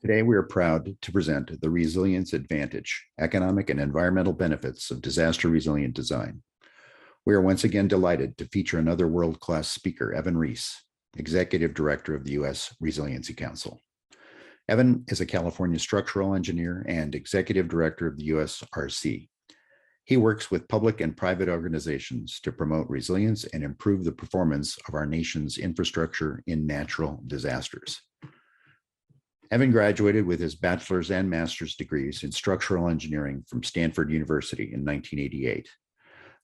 Today, we are proud to present the Resilience Advantage, Economic and Environmental Benefits of Disaster Resilient Design. We are once again delighted to feature another world-class speaker, Evan Reis, Executive Director of the U.S. Resiliency Council. Evan is a California structural engineer and Executive Director of the USRC. He works with public and private organizations to promote resilience and improve the performance of our nation's infrastructure in natural disasters. Evan graduated with his bachelor's and master's degrees in structural engineering from Stanford University in 1988.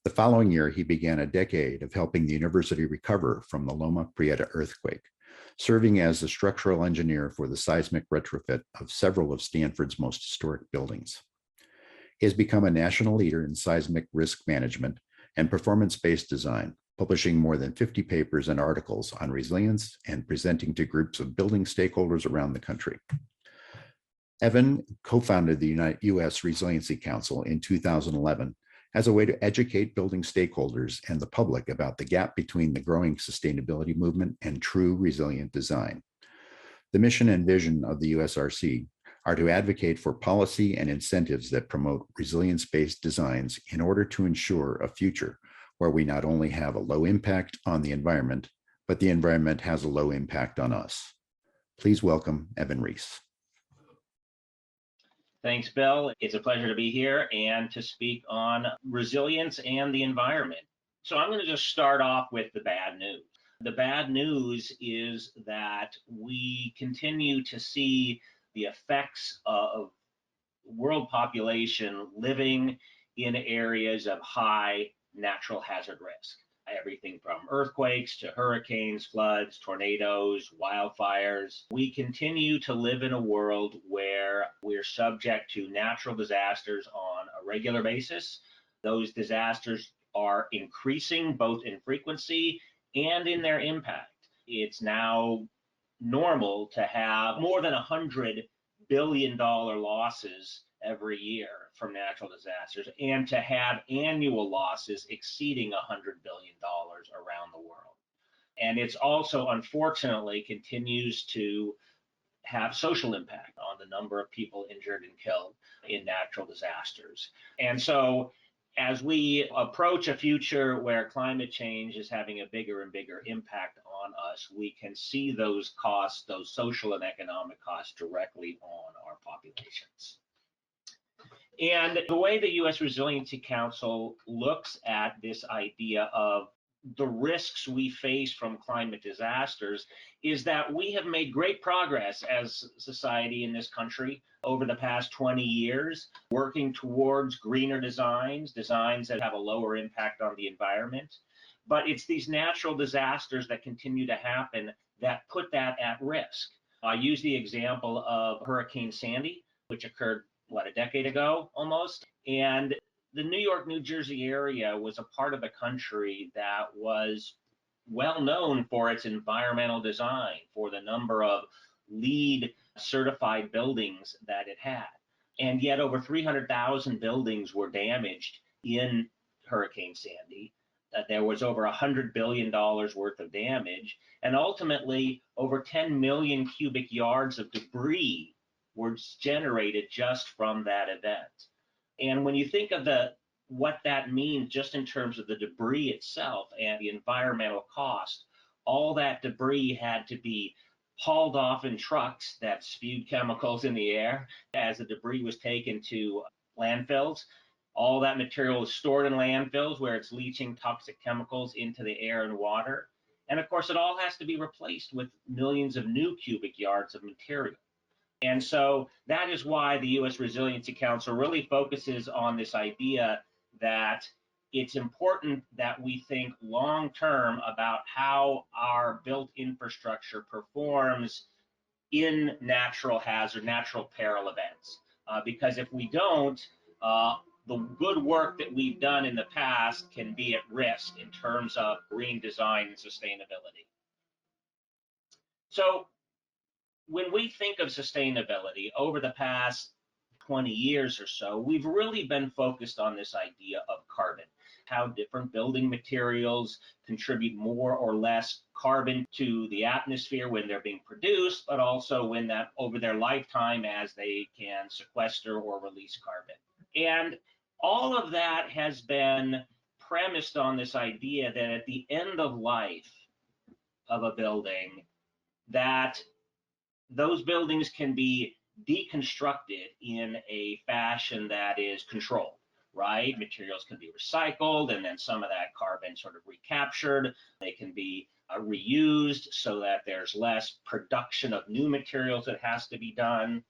The following year, he began a decade of helping the university recover from the Loma Prieta earthquake, serving as the structural engineer for the seismic retrofit of several of Stanford's most historic buildings. He has become a national leader in seismic risk management and performance-based design, publishing more than 50 papers and articles on resilience and presenting to groups of building stakeholders around the country. Evan co-founded the U.S. Resiliency Council in 2011 as a way to educate building stakeholders and the public about the gap between the growing sustainability movement and true resilient design. The mission and vision of the USRC are to advocate for policy and incentives that promote resilience-based designs in order to ensure a future where we not only have a low impact on the environment, but the environment has a low impact on us. Please welcome Evan Reis. Thanks, Bill. It's a pleasure to be here and to speak on resilience and the environment. So I'm going to just start off with the bad news. The bad news is that we continue to see the effects of world population living in areas of high natural hazard risk. Everything from earthquakes to hurricanes, floods, tornadoes, wildfires. We continue to live in a world where we're subject to natural disasters on a regular basis. Those disasters are increasing both in frequency and in their impact. It's now normal to have more than $100 billion losses every year from natural disasters, and to have annual losses exceeding $100 billion around the world. And it's also, unfortunately, continues to have social impact on the number of people injured and killed in natural disasters. And so as we approach a future where climate change is having a bigger and bigger impact on us, we can see those costs, those social and economic costs, directly on our populations. And the way the U.S. Resiliency Council looks at this idea of the risks we face from climate disasters is that we have made great progress as a society in this country over the past 20 years, working towards greener designs that have a lower impact on the environment. But it's these natural disasters that continue to happen that put that at risk. I use the example of Hurricane Sandy, which occurred a decade ago almost. And the New York, New Jersey area was a part of the country that was well known for its environmental design, for the number of LEED certified buildings that it had. And yet over 300,000 buildings were damaged in Hurricane Sandy. There was over $100 billion worth of damage, and ultimately over 10 million cubic yards of debris were generated just from that event. And when you think of what that means just in terms of the debris itself and the environmental cost, all that debris had to be hauled off in trucks that spewed chemicals in the air as the debris was taken to landfills. All that material is stored in landfills where it's leaching toxic chemicals into the air and water. And of course, it all has to be replaced with millions of new cubic yards of material. And so that is why the U.S. Resiliency Council really focuses on this idea that it's important that we think long-term about how our built infrastructure performs in natural hazard, natural peril events. Because if we don't, the good work that we've done in the past can be at risk in terms of green design and sustainability. So when we think of sustainability over the past 20 years or so, we've really been focused on this idea of carbon, how different building materials contribute more or less carbon to the atmosphere when they're being produced, but also when that over their lifetime as they can sequester or release carbon. And all of that has been premised on this idea that at the end of life of a building, that those buildings can be deconstructed in a fashion that is controlled, right? Materials can be recycled, and then some of that carbon sort of recaptured. They can be reused so that there's less production of new materials that has to be done.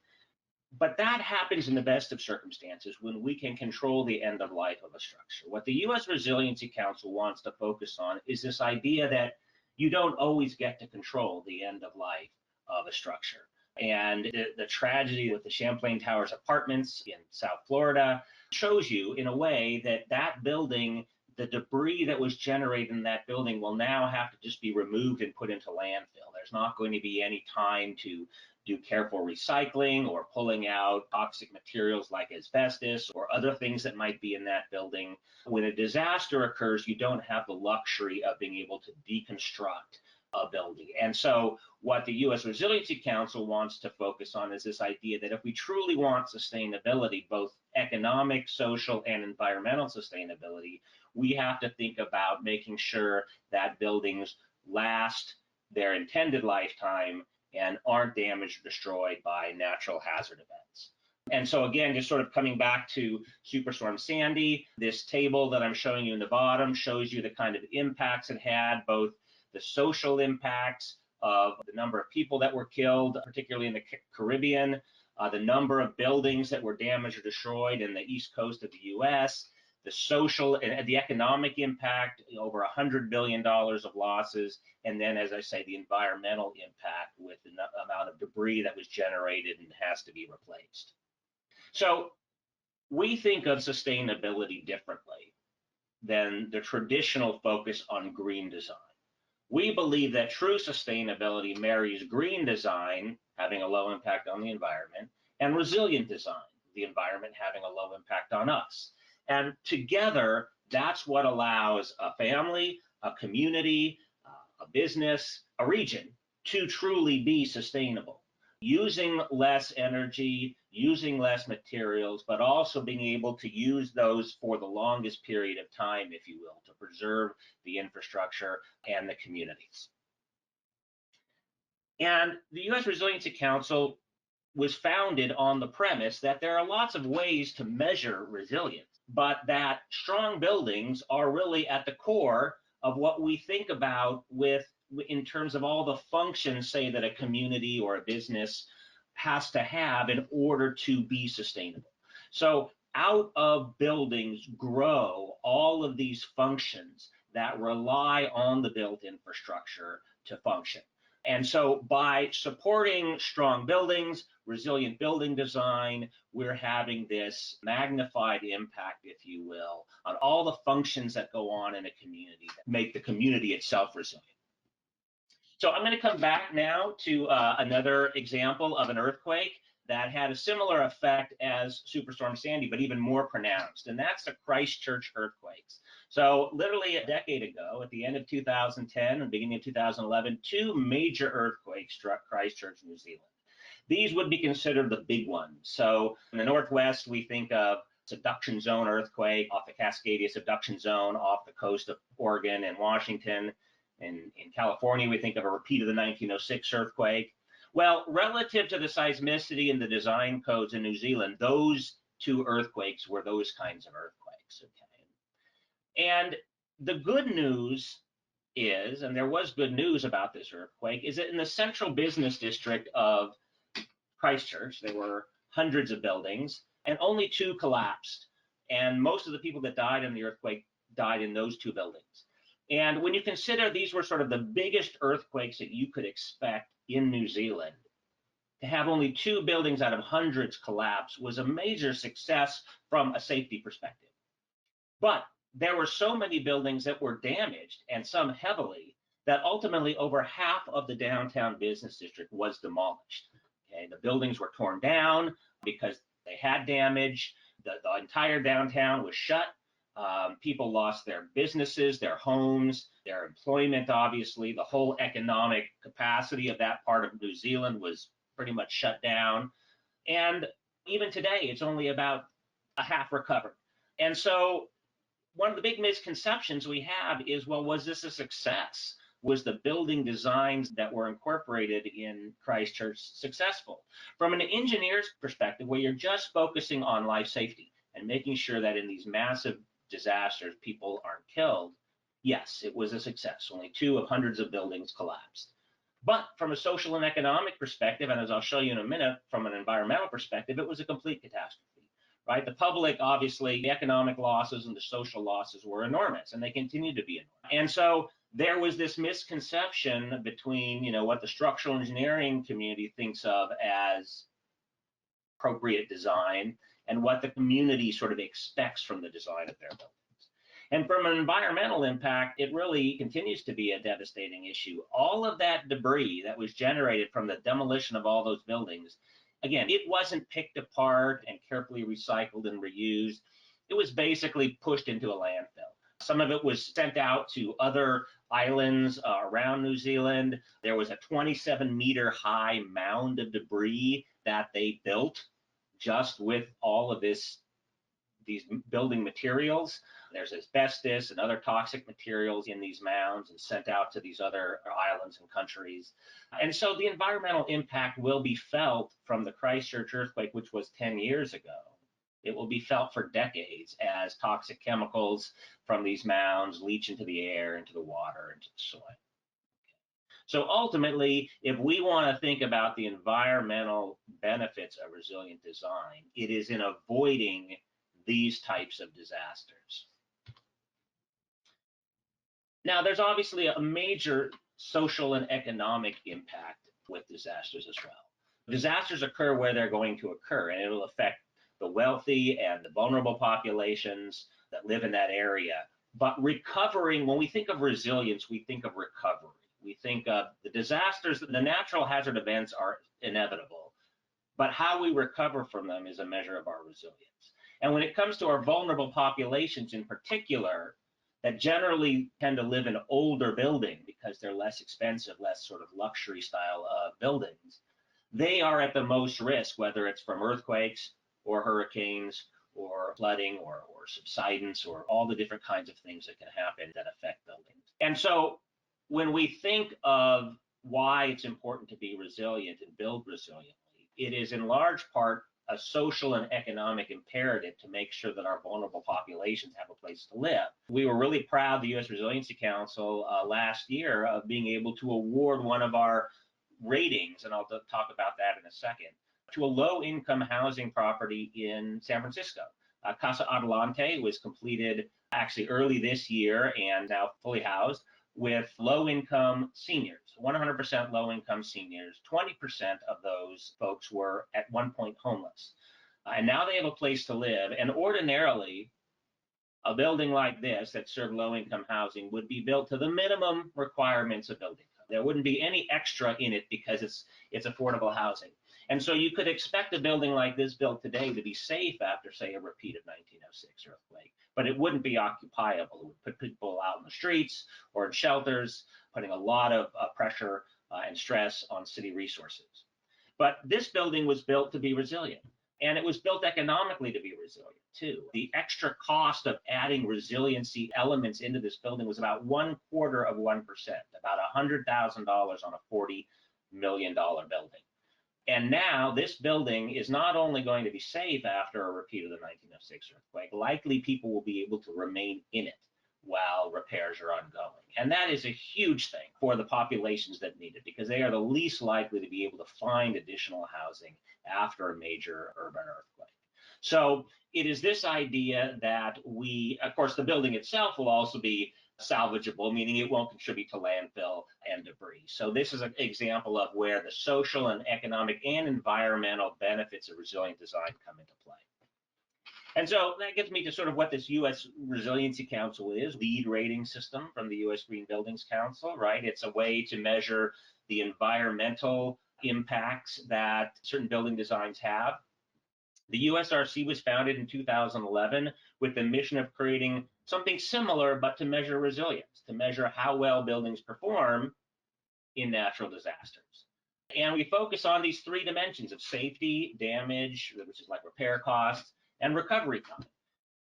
But that happens in the best of circumstances when we can control the end of life of a structure. What the U.S. Resiliency Council wants to focus on is this idea that you don't always get to control the end of life of a structure. And the tragedy with the Champlain Towers apartments in South Florida shows you in a way that that building, the debris that was generated in that building will now have to just be removed and put into landfill. There's not going to be any time to do careful recycling or pulling out toxic materials like asbestos or other things that might be in that building. When a disaster occurs, you don't have the luxury of being able to deconstruct a building. And so what the U.S. Resiliency Council wants to focus on is this idea that if we truly want sustainability, both economic, social, and environmental sustainability, we have to think about making sure that buildings last their intended lifetime and aren't damaged or destroyed by natural hazard events. And so again, just sort of coming back to Superstorm Sandy, this table that I'm showing you in the bottom shows you the kind of impacts it had, both the social impacts of the number of people that were killed, particularly in the Caribbean, the number of buildings that were damaged or destroyed in the east coast of the U.S., the social and the economic impact, over $100 billion of losses, and then, as I say, the environmental impact with the amount of debris that was generated and has to be replaced. So we think of sustainability differently than the traditional focus on green design. We believe that true sustainability marries green design, having a low impact on the environment, and resilient design, the environment having a low impact on us. And together, that's what allows a family, a community, a business, a region to truly be sustainable, using less energy, using less materials, but also being able to use those for the longest period of time, if you will, to preserve the infrastructure and the communities. And the U.S. Resiliency Council was founded on the premise that there are lots of ways to measure resilience, but that strong buildings are really at the core of what we think about in terms of all the functions, say, that a community or a business has to have in order to be sustainable. So out of buildings grow all of these functions that rely on the built infrastructure to function. And so by supporting strong buildings, resilient building design, we're having this magnified impact, if you will, on all the functions that go on in a community that make the community itself resilient. So I'm going to come back now to another example of an earthquake that had a similar effect as Superstorm Sandy, but even more pronounced, and that's the Christchurch earthquakes. So literally a decade ago, at the end of 2010 and beginning of 2011, two major earthquakes struck Christchurch, New Zealand. These would be considered the big ones. So in the Northwest, we think of subduction zone earthquake off the Cascadia subduction zone off the coast of Oregon and Washington. In California, we think of a repeat of the 1906 earthquake. Well, relative to the seismicity and the design codes in New Zealand, those two earthquakes were those kinds of earthquakes. Okay. And the good news is, and there was good news about this earthquake, is that in the central business district of Christchurch, there were hundreds of buildings, and only two collapsed. And most of the people that died in the earthquake died in those two buildings. And when you consider these were sort of the biggest earthquakes that you could expect in New Zealand, to have only two buildings out of hundreds collapse was a major success from a safety perspective. But there were so many buildings that were damaged, and some heavily, that ultimately over half of the downtown business district was demolished. Okay, the buildings were torn down because They had damage. The entire downtown was shut. People lost their businesses, their homes, their employment, obviously. The whole economic capacity of that part of New Zealand was pretty much shut down. And even today, it's only about a half recovered. And so one of the big misconceptions we have is, well, was this a success? Was the building designs that were incorporated in Christchurch successful? From an engineer's perspective, where you're just focusing on life safety and making sure that in these massive disasters, people aren't killed, yes, it was a success. Only 2 of hundreds of buildings collapsed. But from a social and economic perspective, and as I'll show you in a minute, from an environmental perspective, it was a complete catastrophe, right? The public, obviously, the economic losses and the social losses were enormous, and they continue to be enormous. And so there was this misconception between, what the structural engineering community thinks of as appropriate design and what the community sort of expects from the design of their buildings. And from an environmental impact, it really continues to be a devastating issue. All of that debris that was generated from the demolition of all those buildings, again, it wasn't picked apart and carefully recycled and reused. It was basically pushed into a landfill. Some of it was sent out to other islands around New Zealand. There was a 27-meter high mound of debris that they built just with all of these building materials. There's asbestos and other toxic materials in these mounds and sent out to these other islands and countries. And so the environmental impact will be felt from the Christchurch earthquake, which was 10 years ago. It will be felt for decades as toxic chemicals from these mounds leach into the air, into the water, into the soil. So ultimately, if we want to think about the environmental benefits of resilient design, it is in avoiding these types of disasters. Now, there's obviously a major social and economic impact with disasters as well. Disasters occur where they're going to occur, and it'll affect the wealthy and the vulnerable populations that live in that area. But recovering, when we think of resilience, we think of recovery. We think of the disasters, the natural hazard events are inevitable, but how we recover from them is a measure of our resilience. And when it comes to our vulnerable populations in particular, that generally tend to live in older buildings because they're less expensive, less sort of luxury style buildings, they are at the most risk, whether it's from earthquakes or hurricanes or flooding or subsidence or all the different kinds of things that can happen that affect buildings. And so when we think of why it's important to be resilient and build resiliently, it is in large part a social and economic imperative to make sure that our vulnerable populations have a place to live. We were really proud, the U.S. Resiliency Council last year, of being able to award one of our ratings, and I'll talk about that in a second, to a low-income housing property in San Francisco. Casa Adelante was completed actually early this year and now fully housed with low-income seniors, 100% low-income seniors. 20% of those folks were at one point homeless. And now they have a place to live. And ordinarily, a building like this that served low-income housing would be built to the minimum requirements of building code. There wouldn't be any extra in it because it's affordable housing. And so you could expect a building like this built today to be safe after, say, a repeat of 1906 earthquake, but it wouldn't be occupiable. It would put people out in the streets or in shelters, putting a lot of pressure and stress on city resources. But this building was built to be resilient, and it was built economically to be resilient too. The extra cost of adding resiliency elements into this building was about 1/4 of 1%, about $100,000 on a $40 million building. And now this building is not only going to be safe after a repeat of the 1906 earthquake, likely people will be able to remain in it while repairs are ongoing. And that is a huge thing for the populations that need it, because they are the least likely to be able to find additional housing after a major urban earthquake. So it is this idea that of course, the building itself will also be salvageable, meaning it won't contribute to landfill and debris. So this is an example of where the social and economic and environmental benefits of resilient design come into play. And so that gets me to sort of what this U.S. Resiliency Council is, lead rating system from the U.S. Green Buildings Council, right? It's a way to measure the environmental impacts that certain building designs have. The USRC was founded in 2011 with the mission of creating something similar, but to measure resilience, to measure how well buildings perform in natural disasters. And we focus on these three dimensions of safety, damage, which is like repair costs, and recovery time,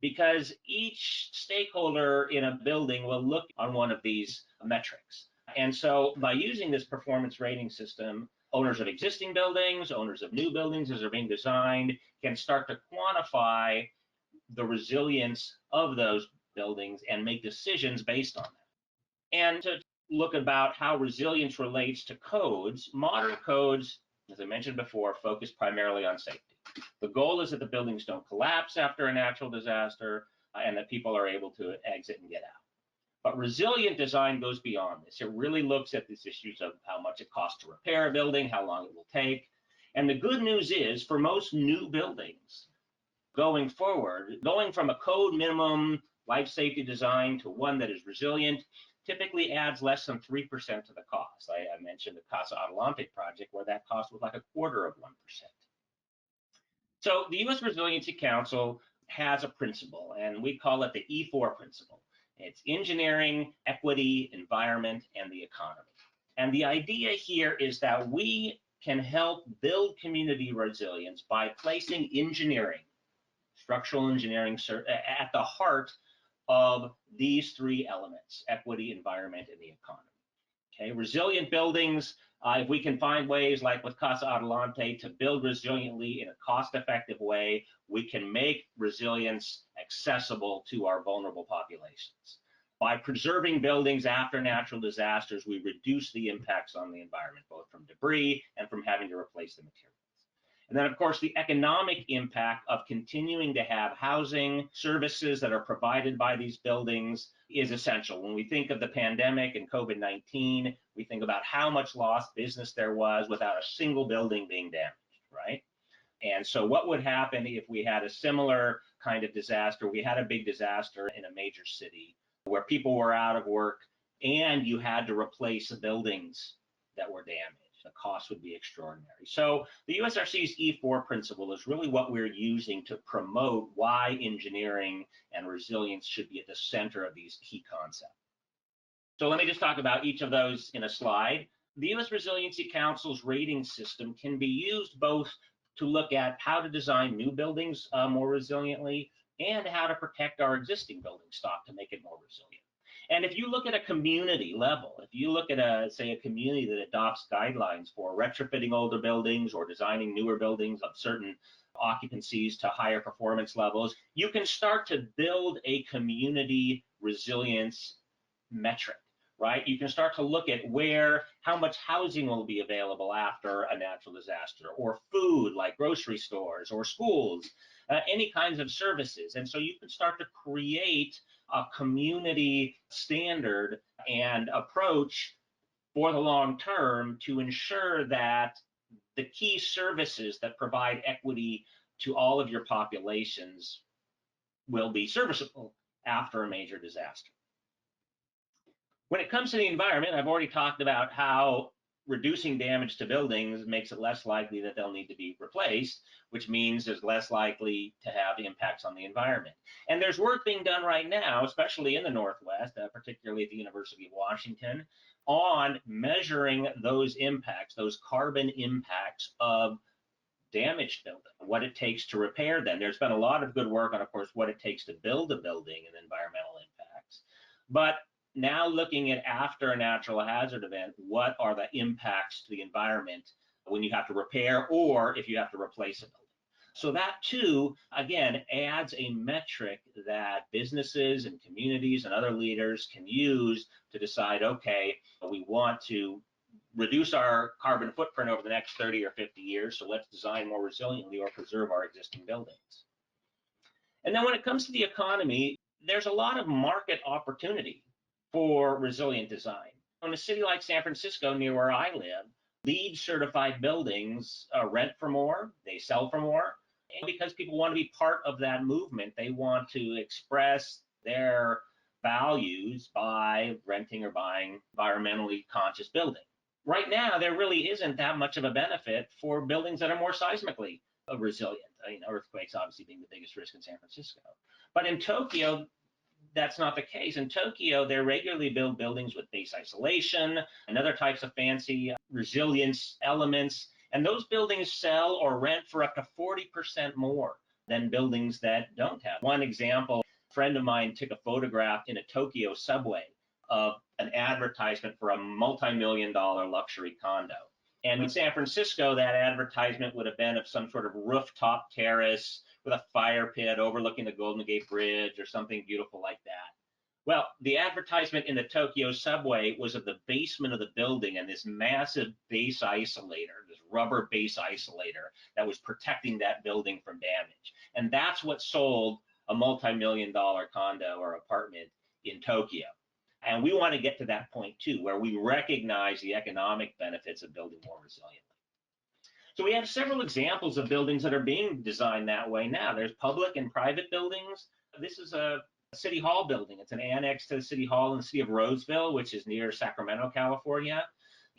because each stakeholder in a building will look on one of these metrics. And so by using this performance rating system, owners of existing buildings, owners of new buildings as they're being designed, can start to quantify the resilience of those buildings and make decisions based on that. And to look about how resilience relates to codes, modern codes, as I mentioned before, focus primarily on safety. The goal is that the buildings don't collapse after a natural disaster and that people are able to exit and get out. But resilient design goes beyond this. It really looks at these issues of how much it costs to repair a building, how long it will take. And the good news is, for most new buildings going forward, going from a code minimum life safety design to one that is resilient typically adds less than 3% to the cost. I mentioned the Casa Adelante project where that cost was like a quarter of 1%. So the U.S. Resiliency Council has a principle, and we call it the E4 principle. It's engineering, equity, environment, and the economy. And the idea here is that we can help build community resilience by placing engineering, structural engineering, at the heart of these three elements: equity, environment, and the economy. Okay, resilient buildings, if we can find ways like with Casa Adelante to build resiliently in a cost-effective way, we can make resilience accessible to our vulnerable populations. By preserving buildings after natural disasters, we reduce the impacts on the environment, both from debris and from having to replace the materials. And then, of course, the economic impact of continuing to have housing services that are provided by these buildings is essential. When we think of the pandemic and COVID-19, we think about how much lost business there was without a single building being damaged, right? And so what would happen if we had a similar kind of disaster? We had a big disaster in a major city where people were out of work and you had to replace the buildings that were damaged. The cost would be extraordinary. So the USRC's E4 principle is really what we're using to promote why engineering and resilience should be at the center of these key concepts. So let me just talk about each of those in a slide. The U.S. Resiliency Council's rating system can be used both to look at how to design new buildings more resiliently and how to protect our existing building stock to make it more resilient. And if you look at a community level, if you look at say a community that adopts guidelines for retrofitting older buildings or designing newer buildings of certain occupancies to higher performance levels, you can start to build a community resilience metric, right? You can start to look at how much housing will be available after a natural disaster, or food like grocery stores or schools, any kinds of services. And so you can start to create a community standard and approach for the long term to ensure that the key services that provide equity to all of your populations will be serviceable after a major disaster. When it comes to the environment, I've already talked about how reducing damage to buildings makes it less likely that they'll need to be replaced, which means there's less likely to have impacts on the environment. And there's work being done right now, especially in the Northwest, particularly at the University of Washington, on measuring those impacts, those carbon impacts of damaged building, what it takes to repair them. There's been a lot of good work on, of course, what it takes to build a building and environmental impacts. But now looking at after a natural hazard event, what are the impacts to the environment when you have to repair or if you have to replace a building? So that too, again, adds a metric that businesses and communities and other leaders can use to decide, okay, we want to reduce our carbon footprint over the next 30 or 50 years, so let's design more resiliently or preserve our existing buildings. And then when it comes to the economy, there's a lot of market opportunity for resilient design. In a city like San Francisco, near where I live, LEED certified buildings rent for more, they sell for more, and because people want to be part of that movement, they want to express their values by renting or buying environmentally conscious building. Right now, there really isn't that much of a benefit for buildings that are more seismically resilient. earthquakes obviously being the biggest risk in San Francisco. But in Tokyo, that's not the case. In Tokyo, they regularly build buildings with base isolation and other types of fancy resilience elements. And those buildings sell or rent for up to 40% more than buildings that don't have. One example, a friend of mine took a photograph in a Tokyo subway of an advertisement for a multi-million-dollar luxury condo. And in San Francisco, that advertisement would have been of some sort of rooftop terrace with a fire pit overlooking the Golden Gate Bridge or something beautiful like that. Well, the advertisement in the Tokyo subway was of the basement of the building and this massive base isolator, this rubber base isolator that was protecting that building from damage. And that's what sold a multi-million-dollar condo or apartment in Tokyo. And we want to get to that point too, where we recognize the economic benefits of building more resiliently. So we have several examples of buildings that are being designed that way now. There's public and private buildings. This is a City Hall building. It's an annex to the City Hall in the city of Roseville, which is near Sacramento, California.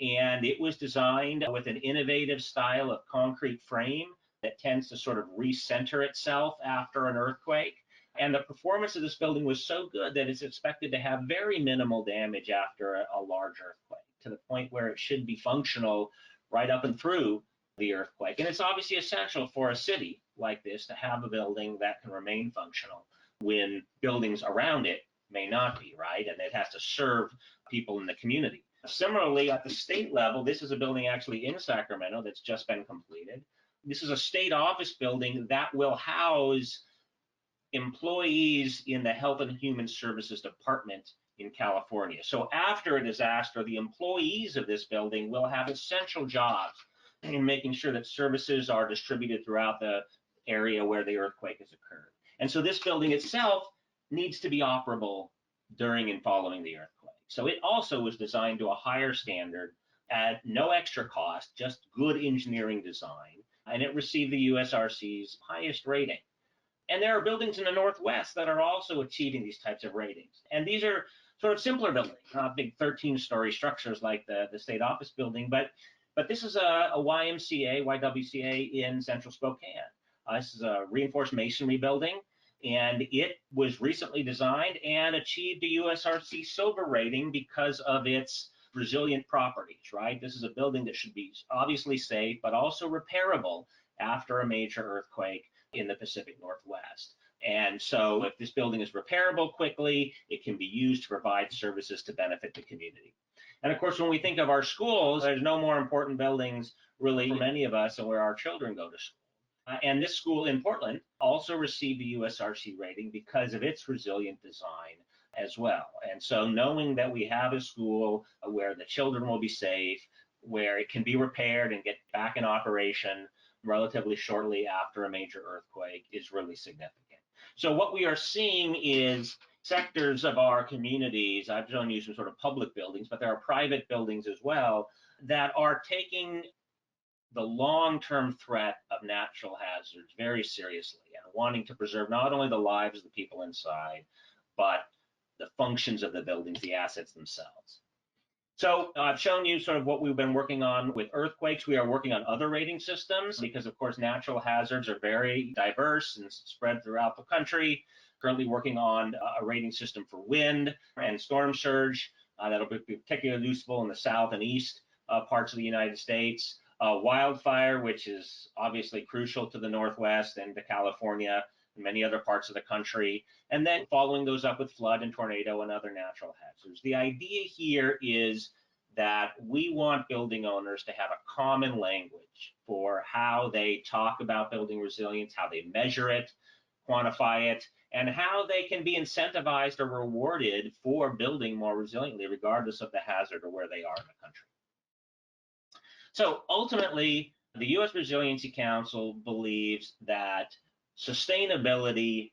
And it was designed with an innovative style of concrete frame that tends to sort of recenter itself after an earthquake. And the performance of this building was so good that it's expected to have very minimal damage after a large earthquake, to the point where it should be functional right up and through the earthquake. And it's obviously essential for a city like this to have a building that can remain functional when buildings around it may not be, right? And it has to serve people in the community. Similarly, at the state level, this is a building actually in Sacramento that's just been completed. This is a state office building that will house employees in the Health and Human Services Department in California. So after a disaster, the employees of this building will have essential jobs in making sure that services are distributed throughout the area where the earthquake has occurred. And so this building itself needs to be operable during and following the earthquake. So it also was designed to a higher standard at no extra cost, just good engineering design, and it received the USRC's highest rating. And there are buildings in the Northwest that are also achieving these types of ratings. And these are sort of simpler buildings, not big 13-story structures like the state office building, but this is a YMCA in Central Spokane. This is a reinforced masonry building, and it was recently designed and achieved a USRC silver rating because of its resilient properties, right? This is a building that should be obviously safe, but also repairable after a major earthquake in the Pacific Northwest. And so if this building is repairable quickly, it can be used to provide services to benefit the community. And of course, when we think of our schools, there's no more important buildings really for many of us than where our children go to school. And this school in Portland also received a USRC rating because of its resilient design as well. And so knowing that we have a school where the children will be safe, where it can be repaired and get back in operation relatively shortly after a major earthquake is really significant. So what we are seeing is sectors of our communities, I've shown you some sort of public buildings, but there are private buildings as well, that are taking the long-term threat of natural hazards very seriously and wanting to preserve not only the lives of the people inside, but the functions of the buildings, the assets themselves. So I've shown you sort of what we've been working on with earthquakes. We are working on other rating systems because, of course, natural hazards are very diverse and spread throughout the country. Currently working on a rating system for wind and storm surge that'll be particularly useful in the south and east parts of the United States. Wildfire, which is obviously crucial to the Northwest and to California and many other parts of the country, and then following those up with flood and tornado and other natural hazards. The idea here is that we want building owners to have a common language for how they talk about building resilience, how they measure it, quantify it, and how they can be incentivized or rewarded for building more resiliently, regardless of the hazard or where they are in the country. So ultimately, the U.S. Resiliency Council believes that sustainability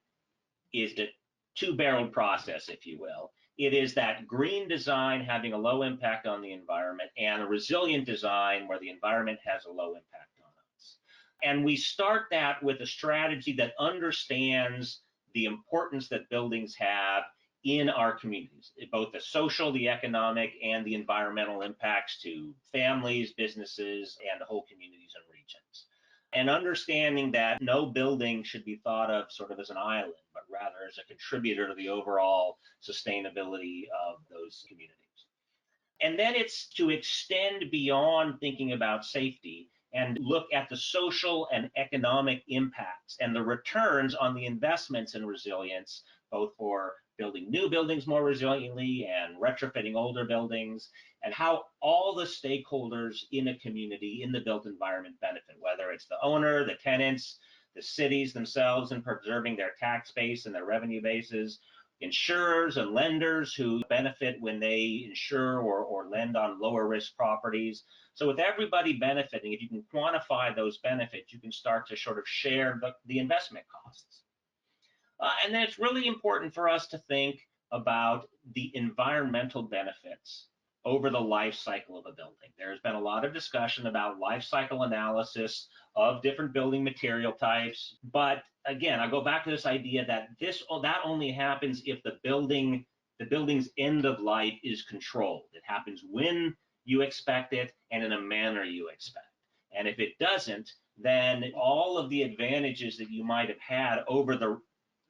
is the two-barreled process, if you will. It is that green design having a low impact on the environment and a resilient design where the environment has a low impact on us. And we start that with a strategy that understands the importance that buildings have in our communities, both the social, the economic, and the environmental impacts to families, businesses, and whole communities and regions. and understanding that no building should be thought of sort of as an island, but rather as a contributor to the overall sustainability of those communities. And then it's to extend beyond thinking about safety and look at the social and economic impacts and the returns on the investments in resilience, both for building new buildings more resiliently and retrofitting older buildings, and how all the stakeholders in a community in the built environment benefit, whether it's the owner, the tenants, the cities themselves in preserving their tax base and their revenue bases, insurers and lenders who benefit when they insure or lend on lower risk properties. So with everybody benefiting, if you can quantify those benefits, you can start to sort of share the investment costs. And then it's really important for us to think about the environmental benefits over the life cycle of a building. There's been a lot of discussion about life cycle analysis of different building material types. But again, I go back to this idea that that only happens if the building's end of life is controlled. It happens when you expect it and in a manner you expect. And if it doesn't, then all of the advantages that you might have had over the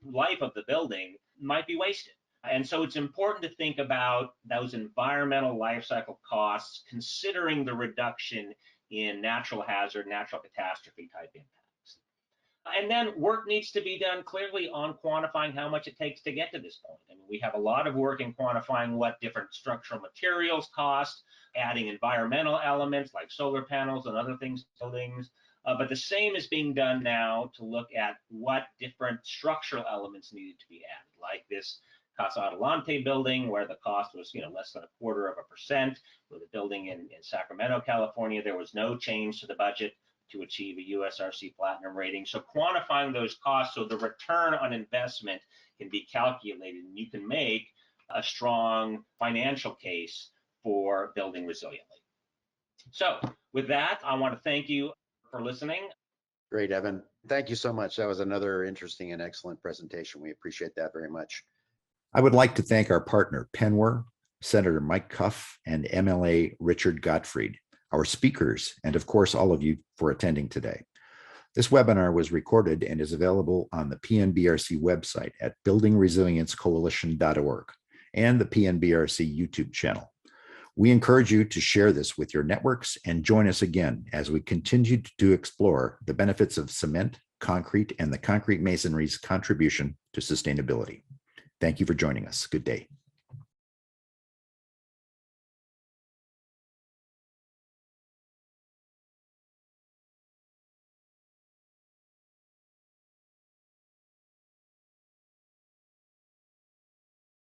life of the building might be wasted. And so it's important to think about those environmental life cycle costs, considering the reduction in natural hazard, natural catastrophe type impacts. And then work needs to be done clearly on quantifying how much it takes to get to this point. I mean, we have a lot of work in quantifying what different structural materials cost, adding environmental elements like solar panels and other things to buildings. But the same is being done now to look at what different structural elements needed to be added, like this Casa Adelante building, where the cost was less than 0.25%. With a building in Sacramento, California, there was no change to the budget to achieve a USRC Platinum rating. So quantifying those costs so the return on investment can be calculated and you can make a strong financial case for building resiliently. So with that, I want to thank you for listening. Great, Evan. Thank you so much. That was another interesting and excellent presentation. We appreciate that very much. I would like to thank our partner, Penware, Senator Mike Cuff, and MLA Richard Gottfried, our speakers, and of course, all of you for attending today. This webinar was recorded and is available on the PNBRC website at buildingresiliencecoalition.org and the PNBRC YouTube channel. We encourage you to share this with your networks and join us again as we continue to explore the benefits of cement, concrete, and the concrete masonry's contribution to sustainability. Thank you for joining us. Good day.